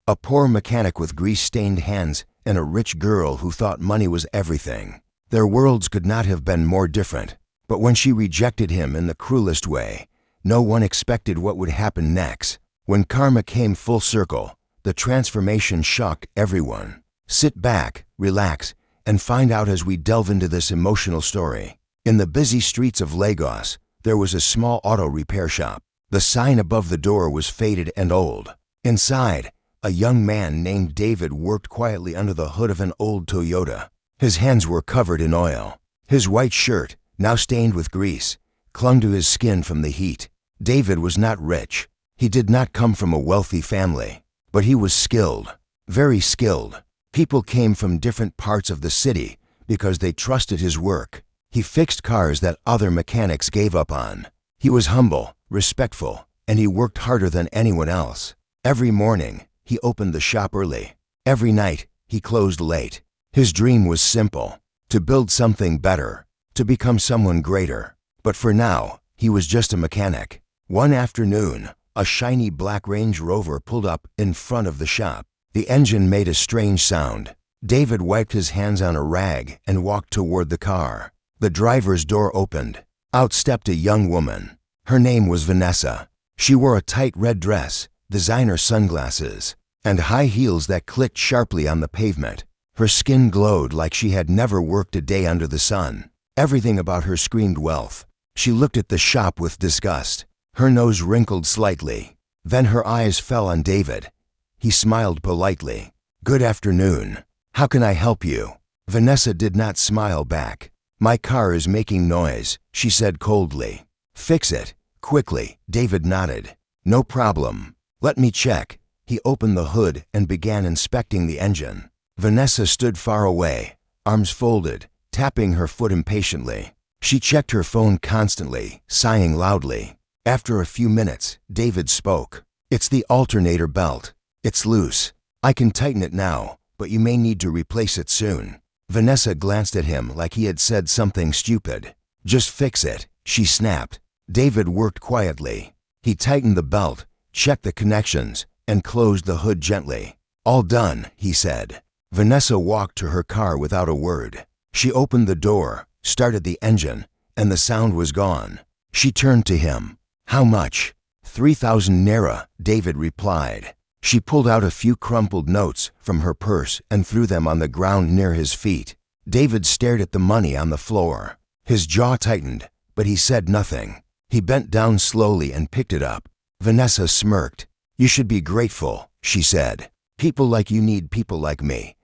A poor mechanic with grease-stained hands and a rich girl who thought money was everything. Their worlds could not have been more different. But when she rejected him in the cruelest way, no one expected what would happen next. When karma came full circle, the transformation shocked everyone. Sit back, relax, and find out as we delve into this emotional story. In the busy streets of Lagos, there was a small auto repair shop. The sign above the door was faded and old. Inside, a young man named David worked quietly under the hood of an old Toyota. His hands were covered in oil. His white shirt, now stained with grease, clung to his skin from the heat. David was not rich. He did not come from a wealthy family, but he was skilled, very skilled. People came from different parts of the city because they trusted his work. He fixed cars that other mechanics gave up on. He was humble, respectful, and he worked harder than anyone else. Every morning, he opened the shop early. Every night, he closed late. His dream was simple: to build something better, to become someone greater. But for now, he was just a mechanic. One afternoon, a shiny black Range Rover pulled up in front of the shop. The engine made a strange sound. David wiped his hands on a rag and walked toward the car. The driver's door opened. Out stepped a young woman. Her name was Vanessa. She wore a tight red dress, designer sunglasses, and high heels that clicked sharply on the pavement. Her skin glowed like she had never worked a day under the sun. Everything about her screamed wealth. She looked at the shop with disgust. Her nose wrinkled slightly. Then her eyes fell on David. He smiled politely. "Good afternoon. How can I help you?" Vanessa did not smile back. "My car is making noise," she said coldly. "Fix it, quickly." David nodded. "No problem. Let me check." He opened the hood and began inspecting the engine. Vanessa stood far away, arms folded, tapping her foot impatiently. She checked her phone constantly, sighing loudly. After a few minutes, David spoke. "It's the alternator belt. It's loose. I can tighten it now, but you may need to replace it soon." Vanessa glanced at him like he had said something stupid. "Just fix it," she snapped. David worked quietly. He tightened the belt, checked the connections, and closed the hood gently. "All done," he said. Vanessa walked to her car without a word. She opened the door, started the engine, and the sound was gone. She turned to him. "How much?" 3,000 naira, David replied. She pulled out a few crumpled notes from her purse and threw them on the ground near his feet. David stared at the money on the floor. His jaw tightened, but he said nothing. He bent down slowly and picked it up. Vanessa smirked. "You should be grateful," she said. "People like you need people like me."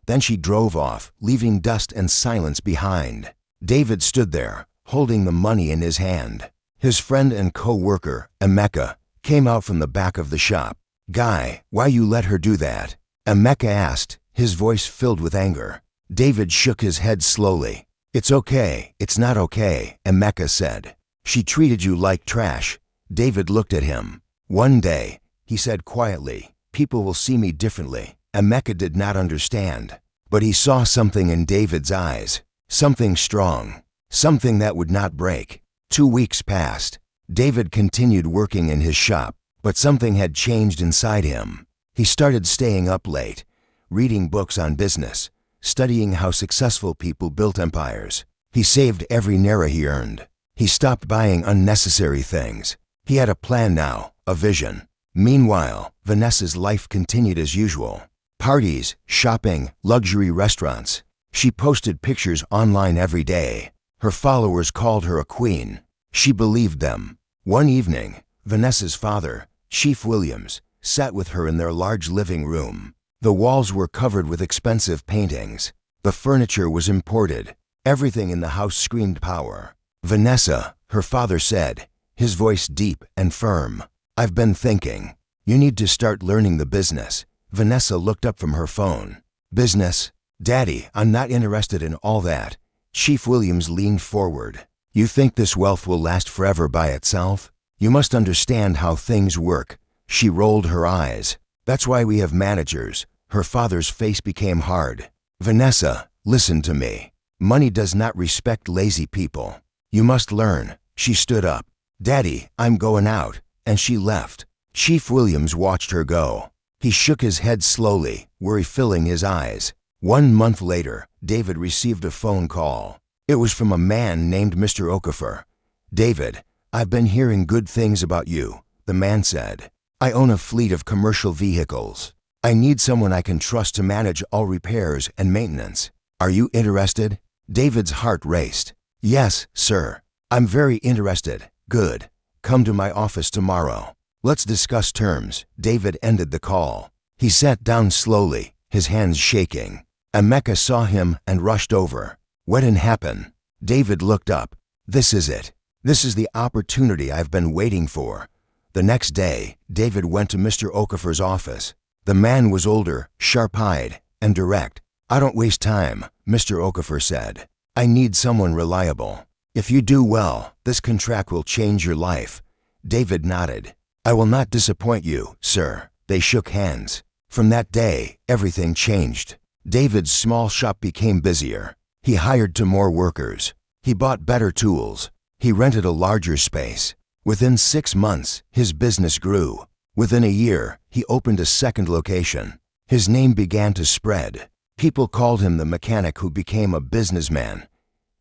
Then she drove off, leaving dust and silence behind. David stood there, holding the money in his hand. His friend and co-worker, Emeka, came out from the back of the shop. "Guy, why you let her do that?" Emeka asked, his voice filled with anger. David shook his head slowly. "It's okay, it's not okay," Emeka said. "She treated you like trash." David looked at him. "One day," he said quietly, "people will see me differently." Emeka did not understand, but he saw something in David's eyes, something strong, something that would not break. 2 weeks passed. David continued working in his shop, but something had changed inside him. He started staying up late, reading books on business, studying how successful people built empires. He saved every naira he earned. He stopped buying unnecessary things. He had a plan now, a vision. Meanwhile, Vanessa's life continued as usual. Parties, shopping, luxury restaurants. She posted pictures online every day. Her followers called her a queen. She believed them. One evening, Vanessa's father, Chief Williams, sat with her in their large living room. The walls were covered with expensive paintings. The furniture was imported. Everything in the house screamed power. "Vanessa," her father said, his voice deep and firm, "I've been thinking. You need to start learning the business." Vanessa looked up from her phone. "Business? Daddy, I'm not interested in all that." Chief Williams leaned forward. "You think this wealth will last forever by itself? You must understand how things work." She rolled her eyes. "That's why we have managers." Her father's face became hard. "Vanessa, listen to me. Money does not respect lazy people. You must learn." She stood up. "Daddy, I'm going out." And she left. Chief Williams watched her go. He shook his head slowly, worry filling his eyes. 1 month later, David received a phone call. It was from a man named Mr. Okafor. "David, I've been hearing good things about you," the man said. "I own a fleet of commercial vehicles. I need someone I can trust to manage all repairs and maintenance. Are you interested?" David's heart raced. "Yes, sir. I'm very interested." "Good. Come to my office tomorrow. Let's discuss terms." David ended the call. He sat down slowly, his hands shaking. Emeka saw him and rushed over. "What did happen?" David looked up. "This is it. This is the opportunity I've been waiting for." The next day, David went to Mr. Okafor's office. The man was older, sharp-eyed, and direct. "I don't waste time," Mr. Okafor said. "I need someone reliable. If you do well, this contract will change your life." David nodded. "I will not disappoint you, sir." They shook hands. From that day, everything changed. David's small shop became busier. He hired to more workers. He bought better tools. He rented a larger space. Within 6 months, his business grew. Within a year, he opened a second location. His name began to spread. People called him the mechanic who became a businessman.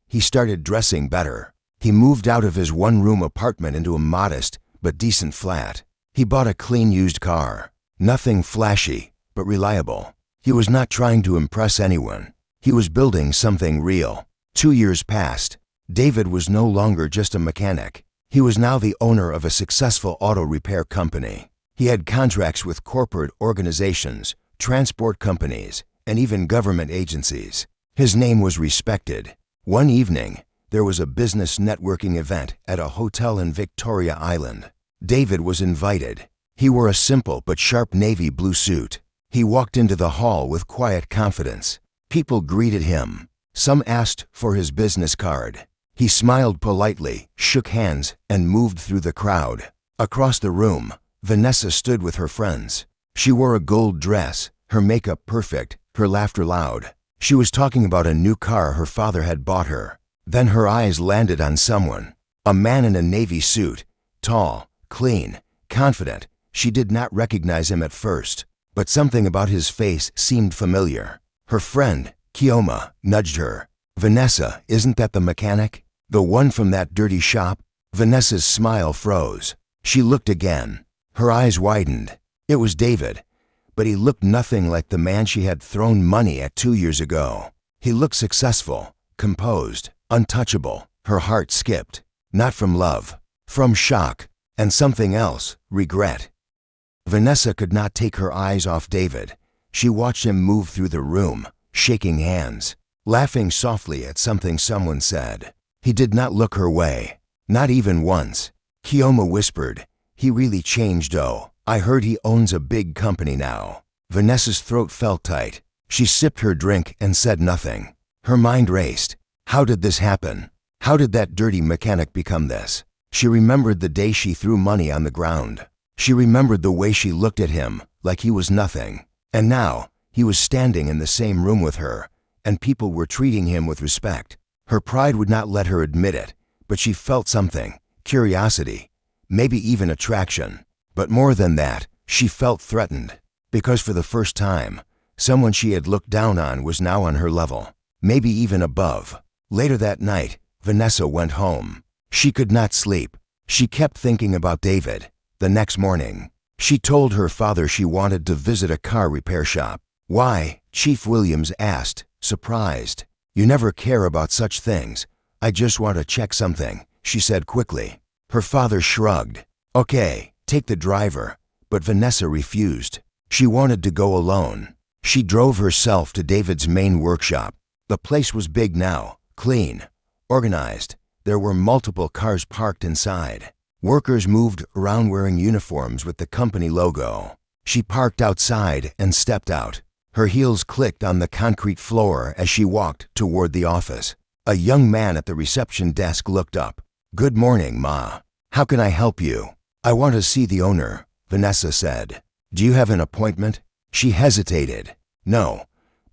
He started dressing better. He moved out of his one-room apartment into a modest but decent flat. He bought a clean used car. Nothing flashy, but reliable. He was not trying to impress anyone. He was building something real. 2 years passed. David was no longer just a mechanic. He was now the owner of a successful auto repair company. He had contracts with corporate organizations, transport companies, and even government agencies. His name was respected. One evening, there was a business networking event at a hotel in Victoria Island. David was invited. He wore a simple but sharp navy blue suit. He walked into the hall with quiet confidence. People greeted him. Some asked for his business card. He smiled politely, shook hands, and moved through the crowd. Across the room, Vanessa stood with her friends. She wore a gold dress, her makeup perfect, her laughter loud. She was talking about a new car her father had bought her. Then her eyes landed on someone. A man in a navy suit. Tall, clean, confident. She did not recognize him at first, but something about his face seemed familiar. Her friend, Kioma, nudged her. "Vanessa, isn't that the mechanic? The one from that dirty shop?" Vanessa's smile froze. She looked again. Her eyes widened. It was David, but he looked nothing like the man she had thrown money at 2 years ago. He looked successful, composed, untouchable. Her heart skipped. Not from love, from shock, and something else, regret. Vanessa could not take her eyes off David. She watched him move through the room, shaking hands, laughing softly at something someone said. He did not look her way, not even once. Kioma whispered, "He really changed, oh. I heard he owns a big company now." Vanessa's throat felt tight. She sipped her drink and said nothing. Her mind raced. How did this happen? How did that dirty mechanic become this? She remembered the day she threw money on the ground. She remembered the way she looked at him, like he was nothing. And now, he was standing in the same room with her, and people were treating him with respect. Her pride would not let her admit it, but she felt something, curiosity, maybe even attraction. But more than that, she felt threatened, because for the first time, someone she had looked down on was now on her level, maybe even above. Later that night, Vanessa went home. She could not sleep. She kept thinking about David. The next morning, she told her father she wanted to visit a car repair shop. "Why?" Chief Williams asked, surprised. "You never care about such things. I just want to check something," she said quickly. Her father shrugged. "Okay, take the driver." But Vanessa refused. She wanted to go alone. She drove herself to David's main workshop. The place was big now, clean, organized. There were multiple cars parked inside. Workers moved around wearing uniforms with the company logo. She parked outside and stepped out. Her heels clicked on the concrete floor as she walked toward the office. A young man at the reception desk looked up. "Good morning, Ma. How can I help you?" "I want to see the owner," Vanessa said. "Do you have an appointment?" She hesitated. "No,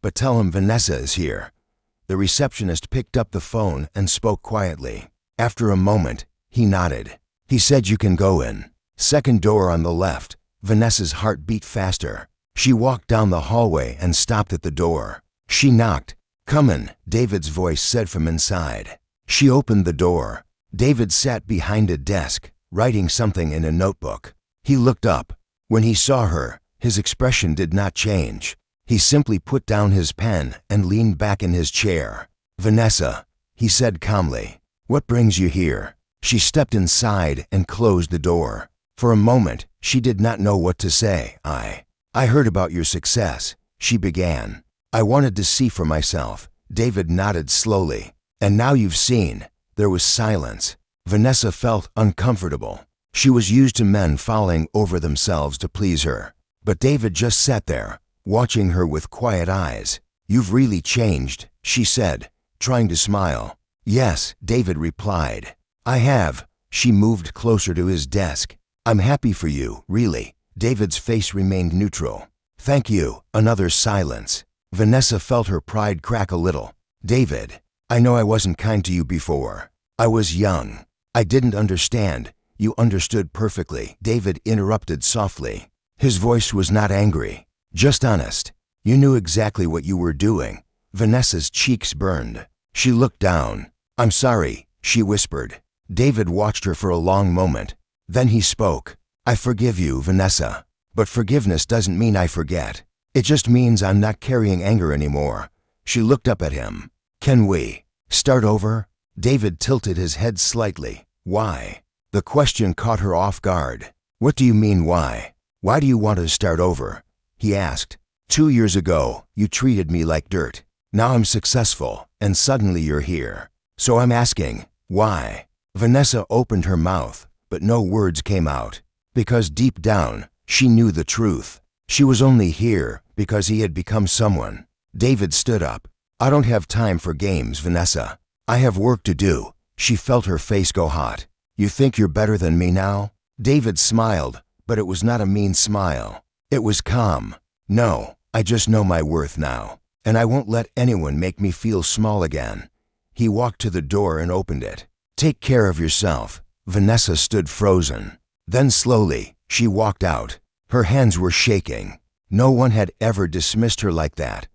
but tell him Vanessa is here." The receptionist picked up the phone and spoke quietly. After a moment, he nodded. He said, "You can go in. Second door on the left." Vanessa's heart beat faster. She walked down the hallway and stopped at the door. She knocked. "Come in," David's voice said from inside. She opened the door. David sat behind a desk, writing something in a notebook. He looked up. When he saw her, his expression did not change. He simply put down his pen and leaned back in his chair. "Vanessa," he said calmly, "what brings you here?" She stepped inside and closed the door. For a moment, she did not know what to say. I heard about your success," she began. "I wanted to see for myself." David nodded slowly. "And now you've seen." There was silence. Vanessa felt uncomfortable. She was used to men falling over themselves to please her. But David just sat there, watching her with quiet eyes. "You've really changed," she said, trying to smile. "Yes," David replied. "I have." She moved closer to his desk. "I'm happy for you, really." David's face remained neutral. "Thank you." Another silence. Vanessa felt her pride crack a little. "David, I know I wasn't kind to you before. I was young. I didn't understand." "You understood perfectly," David interrupted softly. His voice was not angry, just honest. "You knew exactly what you were doing." Vanessa's cheeks burned. She looked down. "I'm sorry," she whispered. David watched her for a long moment. Then he spoke. "I forgive you, Vanessa. But forgiveness doesn't mean I forget. It just means I'm not carrying anger anymore." She looked up at him. "Can we start over?" David tilted his head slightly. "Why?" The question caught her off guard. "What do you mean, why? Why do you want to start over?" he asked. 2 years ago, you treated me like dirt. Now I'm successful, and suddenly you're here. So I'm asking, why?" Vanessa opened her mouth, but no words came out. Because deep down, she knew the truth. She was only here because he had become someone. David stood up. "I don't have time for games, Vanessa. I have work to do." She felt her face go hot. "You think you're better than me now?" David smiled, but it was not a mean smile. It was calm. "No, I just know my worth now, and I won't let anyone make me feel small again." He walked to the door and opened it. "Take care of yourself." Vanessa stood frozen. Then slowly, she walked out. Her hands were shaking. No one had ever dismissed her like that.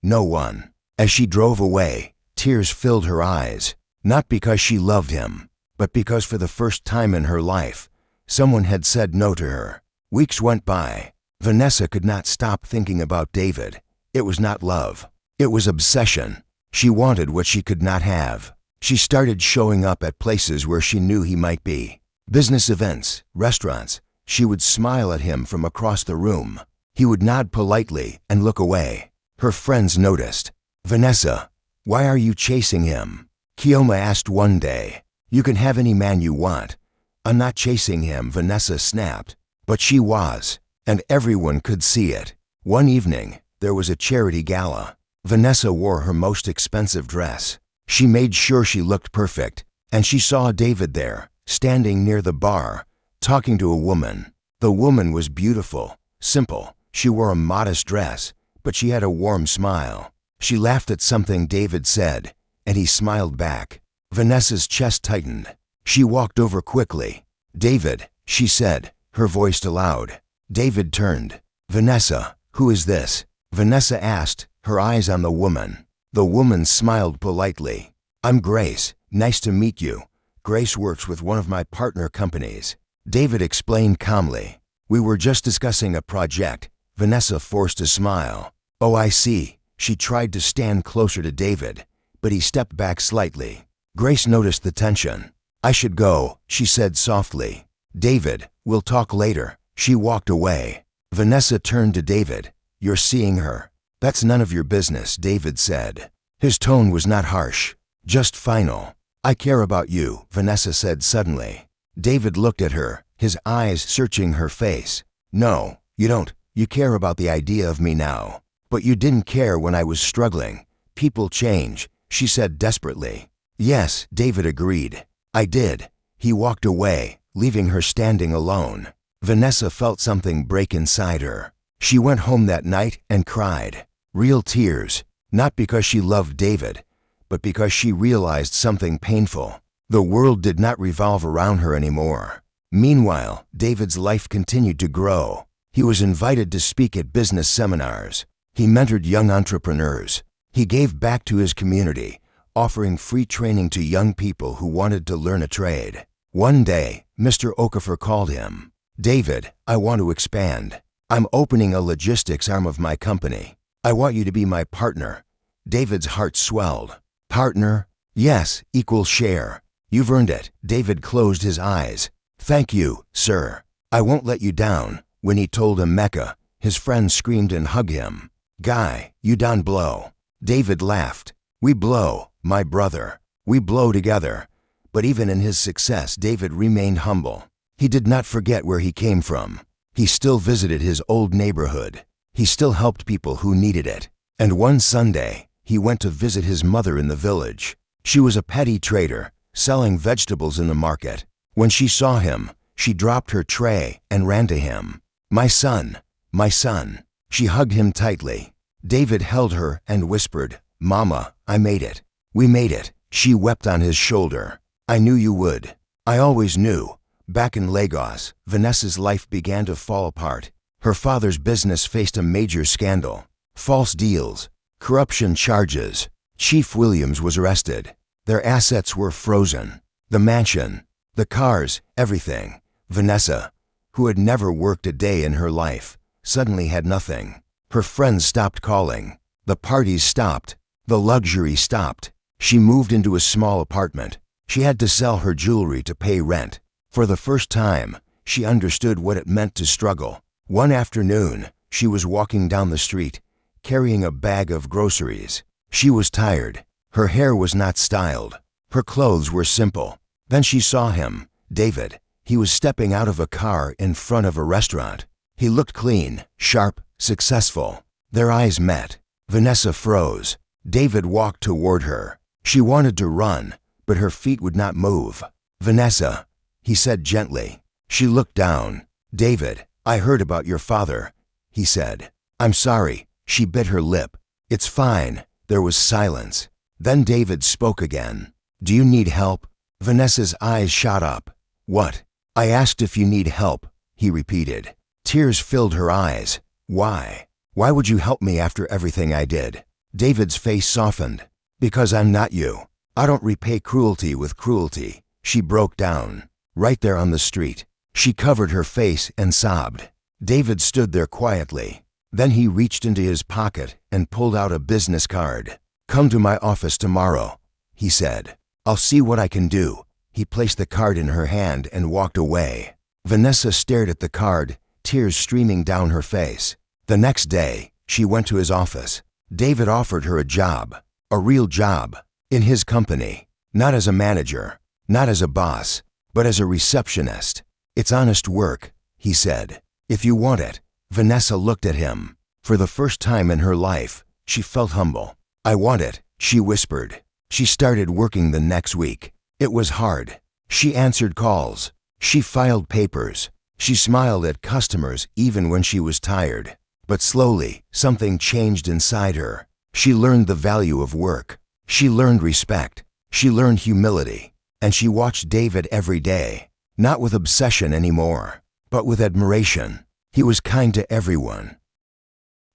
No one. As she drove away, tears filled her eyes. Not because she loved him, but because for the first time in her life, someone had said no to her. Weeks went by. Vanessa could not stop thinking about David. It was not love. It was obsession. She wanted what she could not have. She started showing up at places where she knew he might be. Business events, restaurants. She would smile at him from across the room. He would nod politely and look away. Her friends noticed. "Vanessa, why are you chasing him?" Kioma asked one day. "You can have any man you want." "I'm not chasing him," Vanessa snapped. But she was, and everyone could see it. One evening, there was a charity gala. Vanessa wore her most expensive dress. She made sure she looked perfect, and she saw David there, standing near the bar, talking to a woman. The woman was beautiful, simple. She wore a modest dress, but she had a warm smile. She laughed at something David said, and he smiled back. Vanessa's chest tightened. She walked over quickly. "David," she said, her voice loud. David turned. "Vanessa, who is this?" Vanessa asked, her eyes on the woman. The woman smiled politely. "I'm Grace. Nice to meet you. Grace works with one of my partner companies." David explained calmly. "We were just discussing a project." Vanessa forced a smile. "Oh, I see." She tried to stand closer to David, but he stepped back slightly. Grace noticed the tension. "I should go," she said softly. "David, we'll talk later." She walked away. Vanessa turned to David. "You're seeing her." "That's none of your business," David said. His tone was not harsh, just final. "I care about you," Vanessa said suddenly. David looked at her, his eyes searching her face. "No, you don't. You care about the idea of me now. But you didn't care when I was struggling. People change," she said desperately. "Yes," David agreed. "I did." He walked away, leaving her standing alone. Vanessa felt something break inside her. She went home that night and cried. Real tears, not because she loved David, but because she realized something painful. The world did not revolve around her anymore. Meanwhile, David's life continued to grow. He was invited to speak at business seminars. He mentored young entrepreneurs. He gave back to his community, offering free training to young people who wanted to learn a trade. One day, Mr. Okafor called him. "David, I want to expand. I'm opening a logistics arm of my company. I want you to be my partner." David's heart swelled. "Partner? Yes, equal share. You've earned it." David closed his eyes. "Thank you, sir. I won't let you down." When he told Emeka, his friends screamed and hugged him. "Guy, you done blow." David laughed. "We blow, my brother. We blow together." But even in his success, David remained humble. He did not forget where he came from. He still visited his old neighborhood. He still helped people who needed it. And one Sunday, he went to visit his mother in the village. She was a petty trader, selling vegetables in the market. When she saw him, she dropped her tray and ran to him. My son, my son." She hugged him tightly. David held her and whispered, "Mama, I made it. We made it." She wept on his shoulder. "I knew you would. I always knew." Back in Lagos, Vanessa's life began to fall apart. Her father's business faced a major scandal. False deals, corruption charges. Chief Williams was arrested. Their assets were frozen. The mansion, the cars, everything. Vanessa, who had never worked a day in her life, suddenly had nothing. Her friends stopped calling. The parties stopped. The luxury stopped. She moved into a small apartment. She had to sell her jewelry to pay rent. For the first time, she understood what it meant to struggle. One afternoon, she was walking down the street, carrying a bag of groceries. She was tired. Her hair was not styled. Her clothes were simple. Then she saw him, David. He was stepping out of a car in front of a restaurant. He looked clean, sharp, successful. Their eyes met. Vanessa froze. David walked toward her. She wanted to run, but her feet would not move. "Vanessa," he said gently. She looked down. "David, I heard about your father," he said. "I'm sorry." She bit her lip. "It's fine." There was silence. Then David spoke again. "Do you need help?" Vanessa's eyes shot up. "What?" "I asked if you need help," he repeated. Tears filled her eyes. "Why? Why would you help me after everything I did?" David's face softened. "Because I'm not you. I don't repay cruelty with cruelty." She broke down. Right there on the street. She covered her face and sobbed. David stood there quietly. Then he reached into his pocket and pulled out a business card. "Come to my office tomorrow," he said. "I'll see what I can do." He placed the card in her hand and walked away. Vanessa stared at the card, tears streaming down her face. The next day, she went to his office. David offered her a job, a real job, in his company. Not as a manager, not as a boss, but as a receptionist. "It's honest work," he said. "If you want it." Vanessa looked at him. For the first time in her life, she felt humble. "I want it," she whispered. She started working the next week. It was hard. She answered calls. She filed papers. She smiled at customers even when she was tired. But slowly, something changed inside her. She learned the value of work. She learned respect. She learned humility. And she watched David every day, not with obsession anymore, but with admiration. He was kind to everyone.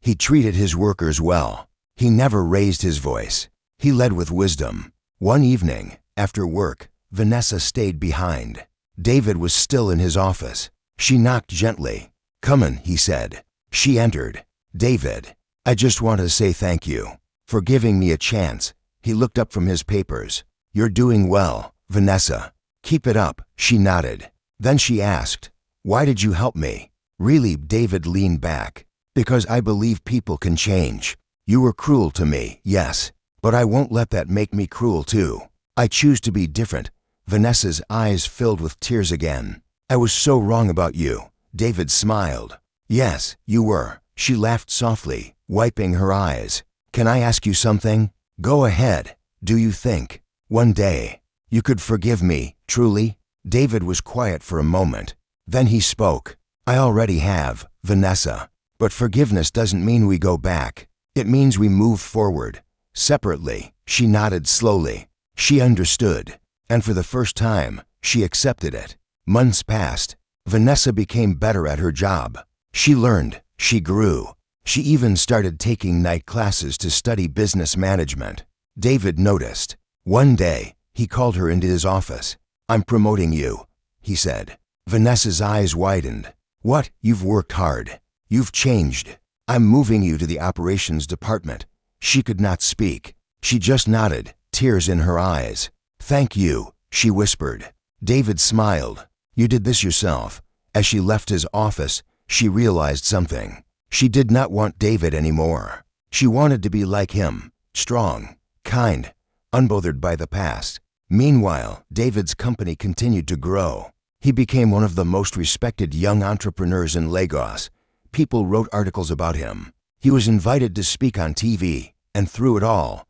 He treated his workers well. He never raised his voice. He led with wisdom. One evening, after work, Vanessa stayed behind. David was still in his office. She knocked gently. "Come in," he said. She entered. "David, I just want to say thank you for giving me a chance." He looked up from his papers. "You're doing well, Vanessa. Keep it up." She nodded. Then she asked, "Why did you help me?" "Really?" David leaned back. "Because I believe people can change. You were cruel to me, yes, but I won't let that make me cruel too. I choose to be different." Vanessa's eyes filled with tears again. "I was so wrong about you." David smiled. "Yes, you were." She laughed softly, wiping her eyes. "Can I ask you something?" "Go ahead." "Do you think one day you could forgive me, truly?" David was quiet for a moment. Then he spoke. "I already have, Vanessa. But forgiveness doesn't mean we go back. It means we move forward, separately." She nodded slowly. She understood. And for the first time, she accepted it. Months passed. Vanessa became better at her job. She learned, she grew. She even started taking night classes to study business management. David noticed. One day, he called her into his office. "I'm promoting you," he said. Vanessa's eyes widened. "What? You've worked hard. You've changed. I'm moving you to the operations department." She could not speak. She just nodded, tears in her eyes. "Thank you," she whispered. David smiled. "You did this yourself." As she left his office, she realized something. She did not want David anymore. She wanted to be like him, strong, kind, unbothered by the past. Meanwhile, David's company continued to grow. He became one of the most respected young entrepreneurs in Lagos. People wrote articles about him. He was invited to speak on TV, and through it all,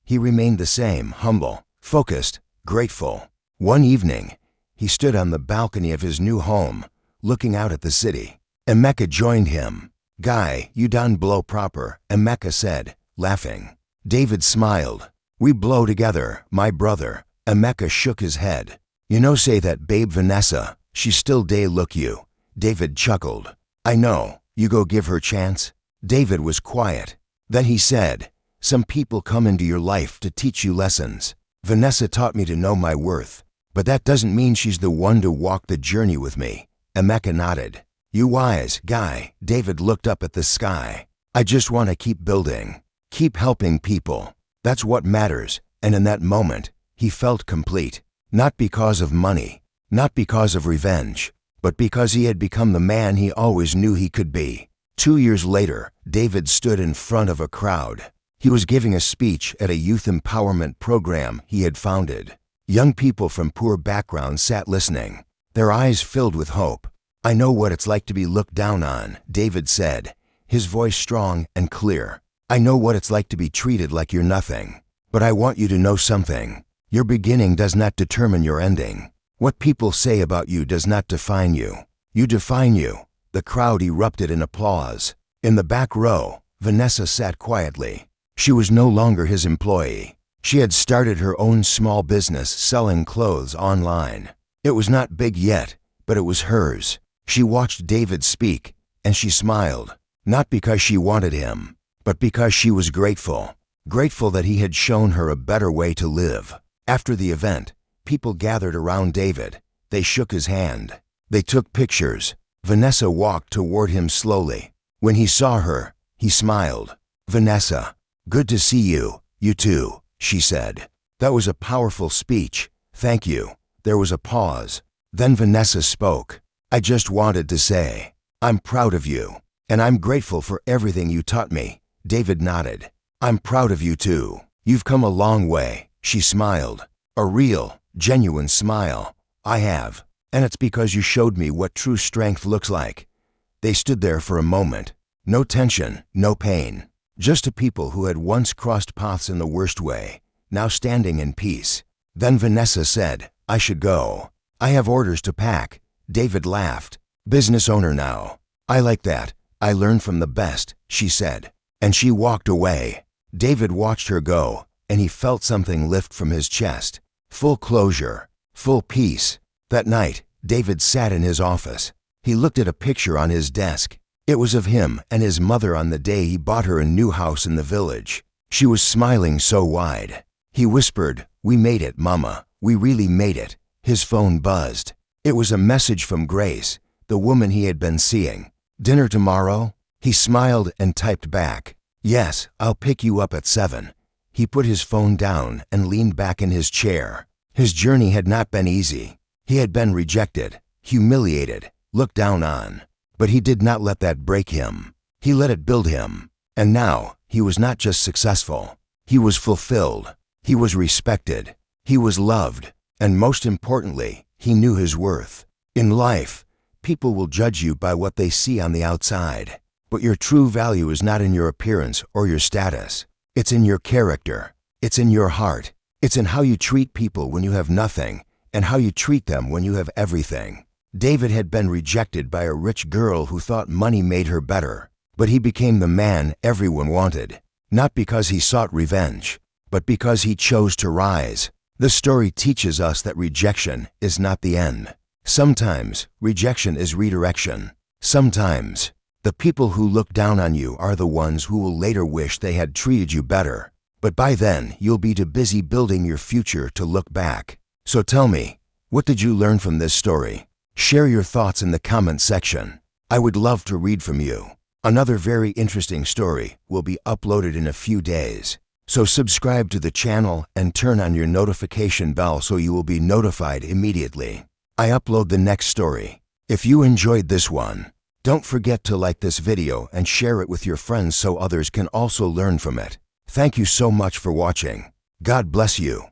he remained the same, humble, focused, grateful. One evening, he stood on the balcony of his new home, looking out at the city. Emeka joined him. "Guy, you done blow proper," Emeka said, laughing. David smiled. "We blow together, my brother." Emeka shook his head. "You know say that babe Vanessa, she still day look you." David chuckled. "I know, you go give her chance." David was quiet. Then he said, "Some people come into your life to teach you lessons. Vanessa taught me to know my worth, but that doesn't mean she's the one to walk the journey with me." Emeka nodded. "You wise guy." David looked up at the sky. "I just want to keep building, keep helping people. That's what matters." And in that moment, he felt complete. Not because of money, not because of revenge, but because he had become the man he always knew he could be. 2 years later, David stood in front of a crowd. He was giving a speech at a youth empowerment program he had founded. Young people from poor backgrounds sat listening, their eyes filled with hope. "I know what it's like to be looked down on," David said, his voice strong and clear. "I know what it's like to be treated like you're nothing. But I want you to know something. Your beginning does not determine your ending. What people say about you does not define you. You define you." The crowd erupted in applause. In the back row, Vanessa sat quietly. She was no longer his employee. She had started her own small business selling clothes online. It was not big yet, but it was hers. She watched David speak, and she smiled, not because she wanted him, but because she was grateful. Grateful that he had shown her a better way to live. After the event, people gathered around David. They shook his hand. They took pictures. Vanessa walked toward him slowly. When he saw her, he smiled. "Vanessa, good to see you. You too," she said. "That was a powerful speech. Thank you." There was a pause. Then Vanessa spoke. "I just wanted to say, I'm proud of you, and I'm grateful for everything you taught me." David nodded. "I'm proud of you too. You've come a long way." She smiled. A real, genuine smile. "I have. And it's because you showed me what true strength looks like." They stood there for a moment. No tension, no pain. Just a people who had once crossed paths in the worst way, now standing in peace. Then Vanessa said, "I should go. I have orders to pack." David laughed. "Business owner now. I like that. I learned from the best," she said. And she walked away. David watched her go, and he felt something lift from his chest. Full closure, full peace. That night, David sat in his office. He looked at a picture on his desk. It was of him and his mother on the day he bought her a new house in the village. She was smiling so wide. He whispered, "We made it, Mama. We really made it." His phone buzzed. It was a message from Grace, the woman he had been seeing. "Dinner tomorrow?" He smiled and typed back, "Yes, I'll pick you up at 7. He put his phone down and leaned back in his chair. His journey had not been easy. He had been rejected, humiliated, looked down on. But he did not let that break him. He let it build him. And now, he was not just successful. He was fulfilled. He was respected. He was loved. And most importantly, he knew his worth. In life, people will judge you by what they see on the outside. But your true value is not in your appearance or your status. It's in your character. It's in your heart. It's in how you treat people when you have nothing, and how you treat them when you have everything. David had been rejected by a rich girl who thought money made her better, but he became the man everyone wanted, not because he sought revenge, but because he chose to rise. The story teaches us that rejection is not the end. Sometimes rejection is redirection. Sometimes The people who look down on you are the ones who will later wish they had treated you better. But by then, you'll be too busy building your future to look back. So tell me, what did you learn from this story? Share your thoughts in the comment section. I would love to read from you. Another very interesting story will be uploaded in a few days. So subscribe to the channel and turn on your notification bell so you will be notified immediately I upload the next story. If you enjoyed this one, don't forget to like this video and share it with your friends so others can also learn from it. Thank you so much for watching. God bless you.